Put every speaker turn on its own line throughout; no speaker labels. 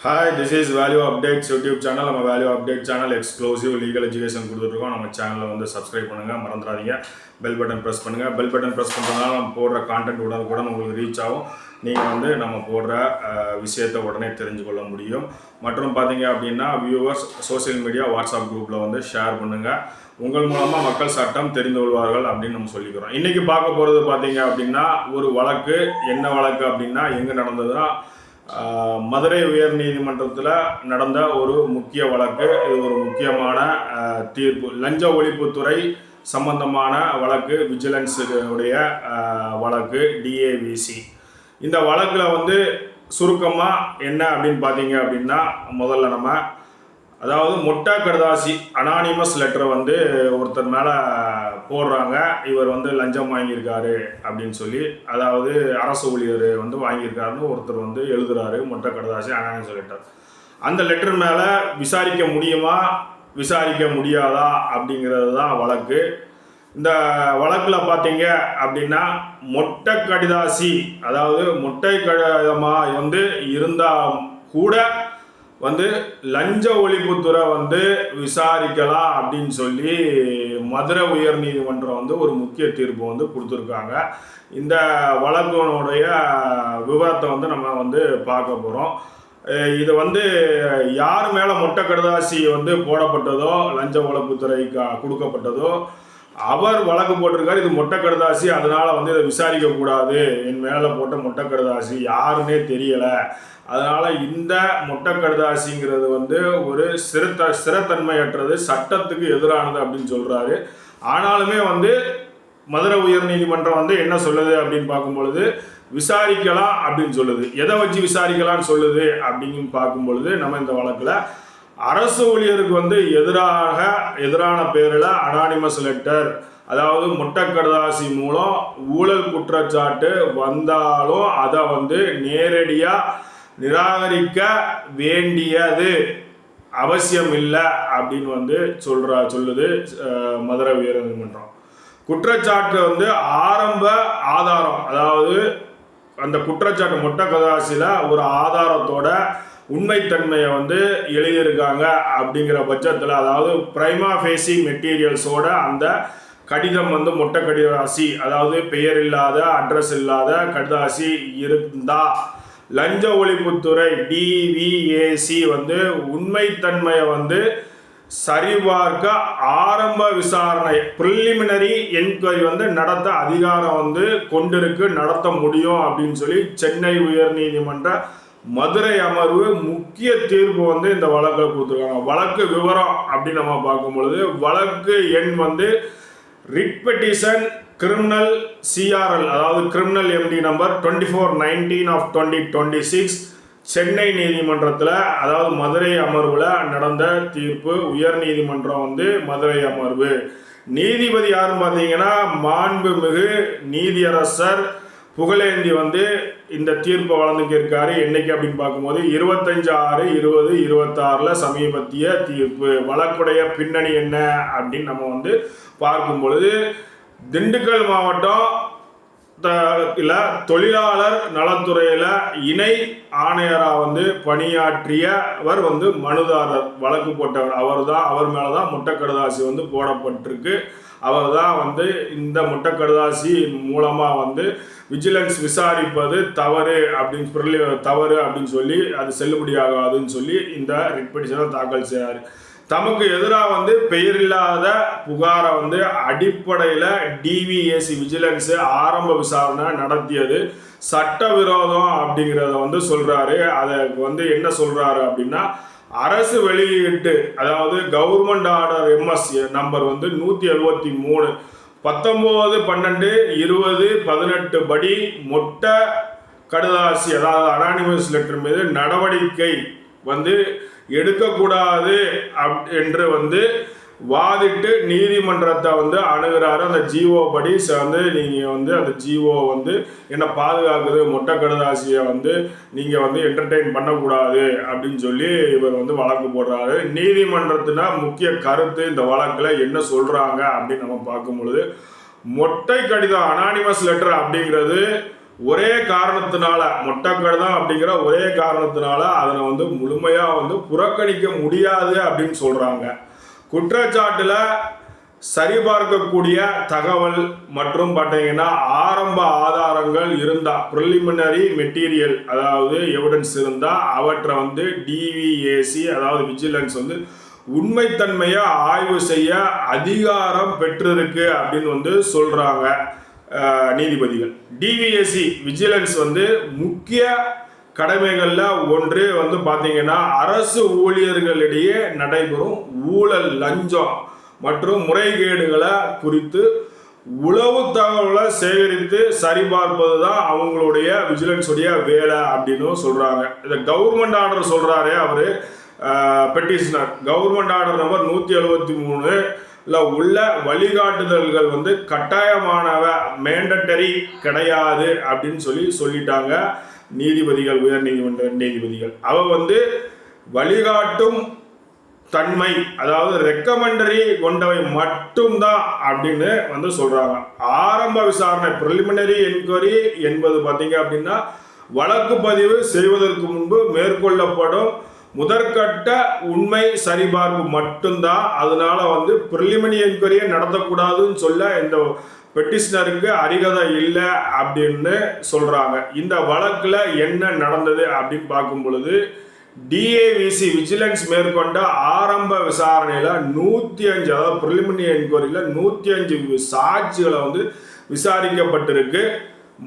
Hi, this is Value Updates YouTube channel. நம்ம value update channel exclusive legal education கொடுத்துட்ருக்கோம். நம்ம சேனலை வந்து சப்ஸ்கிரைப் பண்ணுங்கள், மறந்துடாதீங்க. பெல் பட்டன் ப்ரெஸ் பண்ணுங்கள். பெல் பட்டன் ப்ரெஸ் பண்ணுறதுனால நம்ம போடுற கான்டென்ட் உடனுக்குடன் உங்களுக்கு ரீச் ஆகும். நீங்கள் வந்து நம்ம போடுற விஷயத்தை உடனே தெரிஞ்சு கொள்ள முடியும். மற்றும் பார்த்தீங்க அப்படின்னா வியூவர்ஸ் சோசியல் மீடியா வாட்ஸ்அப் குரூப்பில் வந்து ஷேர் பண்ணுங்கள். உங்கள் மூலமாக மக்கள் சட்டம் தெரிந்து கொள்வார்கள் அப்படின்னு நம்ம சொல்லிக்கிறோம். இன்றைக்கி பார்க்க போகிறது பார்த்தீங்க அப்படின்னா ஒரு வழக்கு. என்ன வழக்கு அப்படின்னா எங்கே நடந்ததுன்னா மதுரை உயர் நீதிமன்றத்தில் நடந்த ஒரு முக்கிய வழக்கு. இது ஒரு முக்கியமான தீர்ப்பு. லஞ்ச ஒழிப்புத்துறை சம்பந்தமான வழக்கு, விஜிலன்ஸுடைய வழக்கு, டிஏவிசி. இந்த வழக்கில் வந்து சுருக்கமாக என்ன அப்படின்னு பார்த்தீங்க அப்படின்னா, முதல்ல நம்ம அதாவது மொட்டை கடுதாசி அனானிமஸ் லெட்டரை வந்து ஒருத்தர் மேலே போடுறாங்க. இவர் வந்து லஞ்சம் வாங்கியிருக்காரு அப்படின்னு சொல்லி, அதாவது அரசு ஊழியர் வந்து வாங்கியிருக்காருன்னு ஒருத்தர் வந்து எழுதுறாரு மொட்டை கடுதாசி அனானிமஸ் லெட்டர். அந்த லெட்டர் மேலே விசாரிக்க முடியுமா விசாரிக்க முடியாதா அப்படிங்கிறது தான் வழக்கு. இந்த வழக்கில் பார்த்தீங்க அப்படின்னா மொட்டை கடிதாசி, அதாவது மொட்டை கடிதமாக வந்து இருந்தால் கூட வந்து லஞ்ச ஒழிப்புத்துறை வந்து விசாரிக்கலாம் அப்படின்னு சொல்லி மதுரை உயர் நீதிமன்றம் வந்து ஒரு முக்கிய தீர்ப்பு வந்து கொடுத்துருக்காங்க. இந்த வழக்கினுடைய விவரத்தை வந்து நம்ம வந்து பார்க்க போகிறோம். இது வந்து யார் மேலே மொட்டை கடுதாசி வந்து போடப்பட்டதோ, லஞ்ச ஒழிப்புத்துறைக்கு கொடுக்கப்பட்டதோ அவர் வழக்கு போட்டிருக்காரு. இது மொட்டை கடுதாசி, அதனால வந்து இதை விசாரிக்கக்கூடாது, என் மேலே போட்ட மொட்டை கடுதாசி யாருன்னே தெரியலை, அதனால் இந்த மொட்டை கடுதாசிங்கிறது வந்து ஒரு ஸ்திரத்தன்மையற்றது, சட்டத்துக்கு எதிரானது அப்படின்னு சொல்கிறாரு. ஆனாலுமே வந்து மதுரை உயர் நீதிமன்றம் வந்து என்ன சொல்லுது அப்படின்னு பார்க்கும்பொழுது விசாரிக்கலாம் அப்படின்னு சொல்லுது. எதை வச்சு விசாரிக்கலாம்னு சொல்லுது அப்படின்னு பார்க்கும்பொழுது நம்ம இந்த வழக்கில் அரசு ஊழியருக்கு வந்து எதிரான பேரில் அனானிமஸ் லெட்டர், அதாவது மொட்டை கடுதாசி மூலம் ஊழல் குற்றச்சாட்டு வந்தாலும் அதை வந்து நேரடியாக நிராகரிக்க வேண்டியது அவசியம் இல்லை அப்படின்னு வந்து சொல்லுது மதுரை உயர் நீதிமன்றம். குற்றச்சாட்டு வந்து ஆரம்ப ஆதாரம், அதாவது அந்த குற்றச்சாட்டு மொட்டை கடுதாசியில் ஒரு ஆதாரத்தோட உண்மைத்தன்மையை வந்து எழுதியிருக்காங்க அப்படிங்கிற பட்சத்தில், அதாவது பிரைமா ஃபேசி மெட்டீரியல்ஸோட அந்த கடிதம் வந்து மொட்டை கடிதாசி, அதாவது பெயர் இல்லாத அட்ரஸ் இல்லாத கடிதாசி இருந்தால் லஞ்ச ஒழிப்புத்துறை டிவிஏசி வந்து உண்மைத்தன்மையை வந்து சரிபார்க்க ஆரம்ப விசாரணை ப்ரிலிமினரி என்கொயரி வந்து நடத்த அதிகாரம் வந்து கொண்டிருக்கு, நடத்த முடியும் அப்படின்னு சொல்லி சென்னை உயர் நீதிமன்ற மதுரை அமர்வு முக்கிய தீர்ப்பு வந்து இந்த வழக்கில் கொடுத்துருக்காங்க. வழக்கு விவரம் அப்படின்னு நம்ம பார்க்கும் பொழுது வழக்கு எண் வந்து ரிட் பெட்டிஷன் கிரிமினல் சிஆர்எல், அதாவது கிரிமினல் எம்டி நம்பர் 2419/2026 சென்னை நீதிமன்றத்தில், அதாவது மதுரை அமர்வில் நடந்த தீர்ப்பு. உயர் நீதிமன்றம் வந்து மதுரை அமர்வு. நீதிபதி யாருன்னு பார்த்தீங்கன்னா மாண்புமிகு நீதியரசர் புகழேந்தி வந்து இந்த தீர்ப்பை வழங்கியிருக்காரு. என்னைக்கு அப்படின்னு பார்க்கும்போது 25/6/2026 சமீபத்திய தீர்ப்பு. வழக்குடைய பின்னணி என்ன அப்படின்னு நம்ம வந்து பார்க்கும் பொழுது, திண்டுக்கல் மாவட்டம் தொழிலாளர் நலத்துறையில் இணை ஆணையராக வந்து பணியாற்றியவர் வந்து மனுதாரர், வழக்கு போட்டவர் அவர் மேலே தான் மொட்டை கடுதாசி வந்து போடப்பட்டிருக்கு. அவர் தான் வந்து இந்த மொட்டை கடுதாசி மூலமாக வந்து விஜிலன்ஸ் விசாரிப்பது தவறு அப்படின்னு சொல்லி அது செல்லுபடியாகாதுன்னு சொல்லி இந்த ரிட் பெட்டிஷனை தாக்கல் செய்கிறார். தமக்கு எதிராக வந்து பெயரில்லாத புகாரை வந்து அடிப்படையில் டிவிஏசி விஜிலன்ஸு ஆரம்ப விசாரணை நடத்தியது சட்டவிரோதம் அப்படிங்கிறத வந்து சொல்கிறாரு. அதை வந்து என்ன சொல்கிறாரு அப்படின்னா, அரசு வெளியீட்டு, அதாவது கவர்மெண்ட் ஆர்டர் எம்எஸ் நம்பர் வந்து 173 19/12/2018 படி மொட்டை கடுதாசி, அதாவது அனானிமஸ் லெட்டர் மீது நடவடிக்கை வந்து எடுக்கக்கூடாது என்று வந்து வாதிட்டு நீதிமன்றத்தை வந்து அணுகிறாரு. அந்த ஜிஓ படி வந்து நீங்கள் வந்து அந்த ஜிஓ வந்து என்ன பாதுகாக்குது, மொட்டை கடுதாசியை வந்து நீங்கள் வந்து என்டர்டெயின் பண்ணக்கூடாது அப்படின்னு சொல்லி இவர் வந்து வழக்கு போடுறாரு. நீதிமன்றத்தின முக்கிய கருத்து இந்த வழக்கில் என்ன சொல்கிறாங்க அப்படின்னு நம்ம பார்க்கும் பொழுது, மொட்டை கடிதம் அனானிமஸ் லெட்டர் அப்படிங்கிறது ஒரே காரணத்தினால மொட்டைக்கடுதான் அப்படிங்கிற ஒரே காரணத்தினால அதனை வந்து முழுமையாக வந்து புறக்கணிக்க முடியாது அப்படின்னு சொல்கிறாங்க. குற்றச்சாட்டில் சரிபார்க்கக்கூடிய தகவல் மற்றும் பார்த்தீங்கன்னா ஆரம்ப ஆதாரங்கள் இருந்தால் ப்ரிலிமினரி மெட்டீரியல் அதாவது எவிடன்ஸ் இருந்தால் அவற்றை வந்து டிவிஏசி அதாவது விஜிலன்ஸ் வந்து உண்மைத்தன்மையை ஆய்வு செய்ய அதிகாரம் பெற்றிருக்கு அப்படின்னு வந்து சொல்கிறாங்க நீதிபதிகள். டிவிஎஸ்சி விஜிலன்ஸ் வந்து முக்கிய கடமைகளில் ஒன்று வந்து பார்த்தீங்கன்னா அரசு ஊழியர்களிடையே நடைபெறும் ஊழல், லஞ்சம் மற்றும் முறைகேடுகளை குறித்து உளவு தகவலை சேகரித்து சரிபார்ப்பது தான் அவங்களுடைய விஜிலன்ஸுடைய வேலை அப்படின்னு சொல்கிறாங்க. இதை கவர்மெண்ட் ஆர்டர் சொல்கிறாரு அவர் பெட்டிஷனர். கவர்மெண்ட் ஆர்டர் நம்பர் 173 உள்ள வழிகாட்டுதல்கள் வந்து கட்டாயமானவ மேண்டட்டரி கிடையாது அப்படின்னு சொல்லிட்டாங்க நீதிபதிகள், உயர் நீதிமன்ற நீதிபதிகள். அவ வந்து வழிகாட்டும் தன்மை அதாவது ரெக்கமெண்டரி கொண்டவை மட்டும்தான் அப்படின்னு வந்து சொல்றாங்க. ஆரம்ப விசாரணை ப்ரிலிமினரி என்கொயரி என்பது பார்த்தீங்க அப்படின்னா வழக்கு பதிவு செய்வதற்கு முன்பு மேற்கொள்ளப்படும் முதற்கட்ட உண்மை சரிபார்ப்பு மட்டும்தான். அதனால வந்து ப்ரிலிமினரி என்கொயரியை நடத்தக்கூடாதுன்னு சொல்ல இந்த பெட்டிஷனருக்கு அருகதை இல்லை அப்படின்னு சொல்றாங்க. இந்த வழக்குல என்ன நடந்தது அப்படின்னு பார்க்கும் பொழுது டிஏவிசி விஜிலன்ஸ் மேற்கொண்ட ஆரம்ப விசாரணையில 105 அதாவது ப்ரிலிமினரி என்கொயரியில 105 சாட்சிகளை வந்து விசாரிக்கப்பட்டிருக்கு.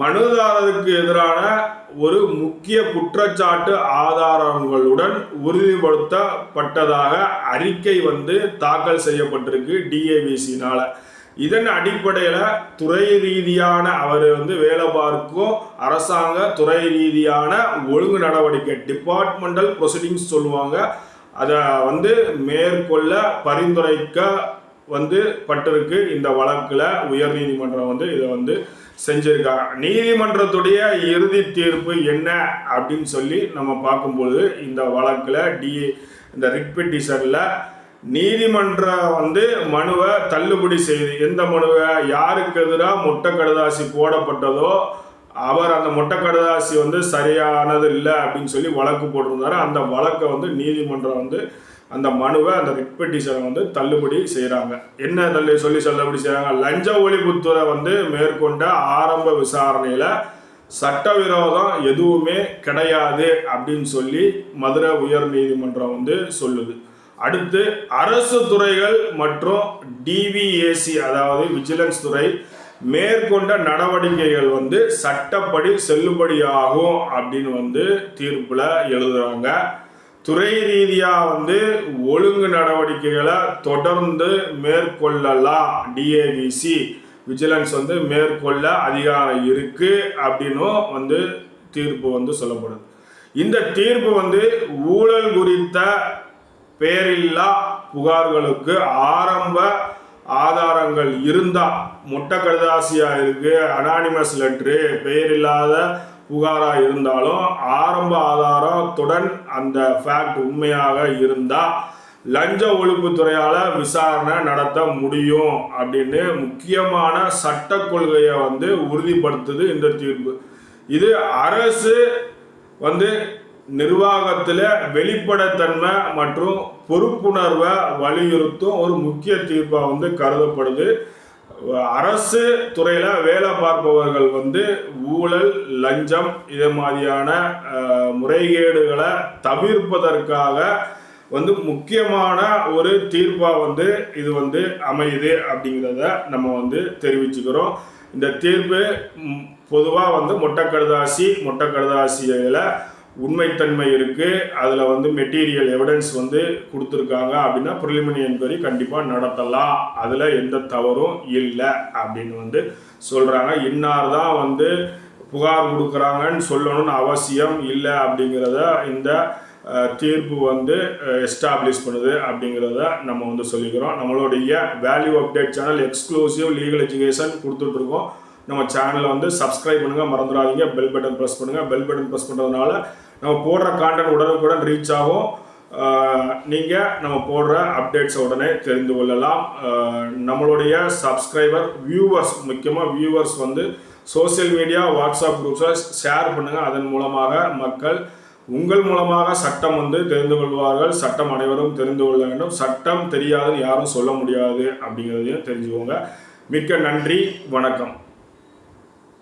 மனுதாரருக்கு எதிரான ஒரு முக்கிய குற்றச்சாட்டு ஆதாரங்களுடன் உறுதிப்படுத்தப்பட்டதாக அறிக்கை வந்து தாக்கல் செய்யப்பட்டிருக்கு டிஏவிசினால. இதன் அடிப்படையில் துறை ரீதியான அவர் வந்து வேலை பார்க்கும் அரசாங்க துறை ரீதியான ஒழுங்கு நடவடிக்கை டிபார்ட்மெண்டல் ப்ரொசீடிங்ஸ் சொல்லுவாங்க, அதை வந்து மேற்கொள்ள பரிந்துரைக்க வந்து பட்டிருக்கு. இந்த வழக்கில் உயர் நீதிமன்றம் வந்து இதை வந்து செஞ்சிருக்காங்க. நீதிமன்றத்துடைய இறுதி தீர்ப்பு என்ன அப்படின்னு சொல்லி நம்ம பார்க்கும்போது இந்த வழக்கில் இந்த ரிட் பெட்டிஷனில் நீதிமன்றம் வந்து மனுவை தள்ளுபடி செய்து எந்த மனுவை யாருக்கு எதிராக மொட்டை கடுதாசி போடப்பட்டதோ அவர் அந்த மொட்டை கடுதாசி வந்து சரியானது இல்லை அப்படின்னு சொல்லி வழக்கு போட்டிருந்தாரு. அந்த வழக்கை வந்து நீதிமன்றம் வந்து அந்த மனுவை அந்த ரிட் பெட்டிஷனை வந்து தள்ளுபடி செய்கிறாங்க. என்ன தள்ளுபடி செய்கிறாங்க? லஞ்ச ஒழிப்புத்துறை வந்து மேற்கொண்ட ஆரம்ப விசாரணையில் சட்டவிரோதம் எதுவுமே கிடையாது அப்படின்னு சொல்லி மதுரை உயர் நீதிமன்றம் வந்து சொல்லுது. அடுத்து அரசு துறைகள் மற்றும் டிவிஏசி அதாவது விஜிலன்ஸ் துறை மேற்கொண்ட நடவடிக்கைகள் வந்து சட்டப்படி செல்லுபடியாகும் அப்படின்னு வந்து தீர்ப்புல எழுதுறாங்க. துறை ரீதியாக வந்து ஒழுங்கு நடவடிக்கைகளை தொடர்ந்து மேற்கொள்ளலாம், டிஏவிசி விஜிலன்ஸ் வந்து மேற்கொள்ள அதிகாரம் இருக்கு அப்படின்னும் வந்து தீர்ப்பு வந்து சொல்லப்படுது. இந்த தீர்ப்பு வந்து ஊழல் குறித்த பேரில்லா புகார்களுக்கு ஆரம்ப ஆதாரங்கள் இருந்தா மொட்டை கடுதாசியா இருக்கு, அனானிமஸ் லெட்ரு, பெயரில்லாத புகாரா இருந்தாலும் ஆரம்ப ஆதாரத்துடன் அந்த ஃபேக்ட் உண்மையாக இருந்தா லஞ்ச ஒழிப்புத்துறையால விசாரணை நடத்த முடியும் அப்படின்னு முக்கியமான சட்ட கொள்கையை வந்து உறுதிப்படுத்துது இந்த தீர்ப்பு. இது அரசு வந்து நிர்வாகத்தில் வெளிப்படைத்தன்மை மற்றும் பொறுப்புணர்வை வலியுறுத்தும் ஒரு முக்கிய தீர்ப்பாக வந்து கருதப்படுது. அரசு துறையில் வேலை பார்ப்பவர்கள் வந்து ஊழல், லஞ்சம் இது மாதிரியான முறைகேடுகளை தவிர்ப்பதற்காக வந்து முக்கியமான ஒரு தீர்ப்பாக வந்து இது வந்து அமையுது அப்படிங்கிறத நம்ம வந்து தெரிவிச்சுக்கிறோம். இந்த தீர்ப்பு பொதுவாக வந்து மொட்டை கடுதாசியில் உண்மைத்தன்மை இருக்குது, அதில் வந்து மெட்டீரியல் எவிடன்ஸ் வந்து கொடுத்துருக்காங்க அப்படின்னா ப்ரிலிமினரி என்கொயரி கண்டிப்பாக நடத்தலாம், அதில் எந்த தவறும் இல்லை அப்படின்னு வந்து சொல்கிறாங்க. இன்னார் தான் வந்து புகார் கொடுக்குறாங்கன்னு சொல்லணும்னு அவசியம் இல்லை அப்படிங்கிறத இந்த தீர்ப்பு வந்து எஸ்டாப்ளிஷ் பண்ணுது அப்படிங்கிறத நம்ம வந்து சொல்லிக்கிறோம். நம்மளுடைய value update channel exclusive legal education கொடுத்துட்ருக்கோம். நம்ம சேனலை வந்து சப்ஸ்கிரைப் பண்ணுங்கள், மறந்துடாதீங்க. பெல் பட்டன் ப்ரெஸ் பண்ணுங்கள். பெல் பட்டன் ப்ரெஸ் பண்ணுறதுனால நம்ம போடுற கான்டென்ட் உடனுக்குடன் ரீச் ஆகும். நீங்கள் நம்ம போடுற அப்டேட்ஸை உடனே தெரிந்து கொள்ளலாம். நம்மளுடைய சப்ஸ்கிரைபர் வியூவர்ஸ், முக்கியமாக வியூவர்ஸ் வந்து சோசியல் மீடியா வாட்ஸ்அப் குரூப்ஸில் ஷேர் பண்ணுங்கள். அதன் மூலமாக மக்கள் உங்கள் மூலமாக சட்டம் வந்து தெரிந்து கொள்வார்கள். சட்டம் அனைவரும் தெரிந்து கொள்ள வேண்டும். சட்டம் தெரியாதுன்னு யாரும் சொல்ல முடியாது அப்படிங்கிறதையும் தெரிஞ்சுக்கோங்க. மிக்க நன்றி, வணக்கம்.